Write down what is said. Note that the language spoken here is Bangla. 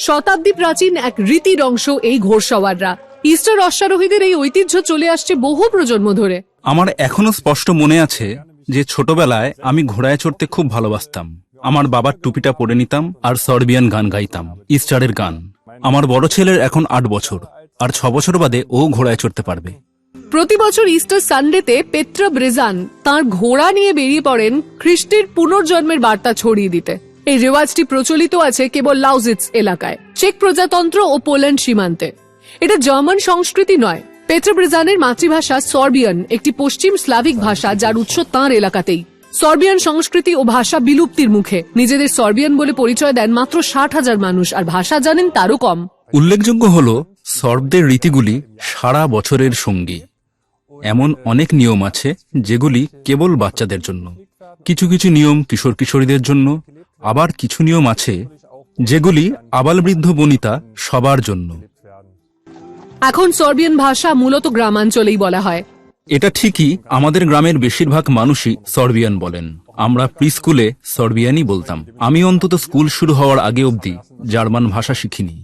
শতাব্দী প্রাচীন এক রীতির অংশ এই ঘোড়সওয়াররা। ইস্টার অশ্বারোহীদের এই ঐতিহ্য চলে আসছে বহু প্রজন্ম ধরে। আমার এখনো স্পষ্ট মনে আছে যে ছোটবেলায় আমি ঘোড়ায় চড়তে খুব ভালোবাসতাম। আমার বাবার টুপিটা পরে নিতাম আর সর্বিয়ান গান গাইতাম, ইস্টারের গান। আমার বড় ছেলের এখন 8 বছর, আর 6 বছর বাদে ও ঘোড়ায় চড়তে পারবে। প্রতি বছর ইস্টার সানডেতে পেট্রা ব্রেজান তার ঘোড়া নিয়ে বেরিয়ে পড়েন খ্রিস্টের পুনর্জন্মের বার্তা ছড়িয়ে দিতে। এই রেওয়াজটি প্রচলিত আছে কেবল লাউজিটস এলাকায়, চেক প্রজাতন্ত্র ও পোল্যান্ড সীমান্তে। এটা জার্মান সংস্কৃতি নয়। পেট্রা ব্রেজানের মাতৃভাষা সর্বিয়ান, একটি পশ্চিম স্লাভিক ভাষা যার উৎস তাঁর এলাকাতেই। সর্বিয়ান সংস্কৃতি ও ভাষা বিলুপ্তির মুখে। নিজেদের সর্বিয়ান বলে পরিচয় দেন মাত্র 60,000 মানুষ, আর ভাষা জানেন তারও কম। উল্লেখযোগ্য হল সর্বদের রীতিগুলি সারা বছরের সঙ্গী। এমন অনেক নিয়ম আছে যেগুলি কেবল বাচ্চাদের জন্য, কিছু কিছু নিয়ম কিশোর কিশোরীদের জন্য, আবার কিছু নিয়ম আছে যেগুলি আবালবৃদ্ধ বনিতা সবার জন্য। এখন সর্বিয়ান ভাষা মূলত গ্রামাঞ্চলেই বলা হয়। এটা ঠিকই, আমাদের গ্রামের বেশিরভাগ মানুষই সর্বিয়ান বলেন। আমরা প্রি স্কুলে সর্বিয়ানই বলতাম। আমি অন্তত স্কুল শুরু হওয়ার আগে অবধি জার্মান ভাষা শিখিনি।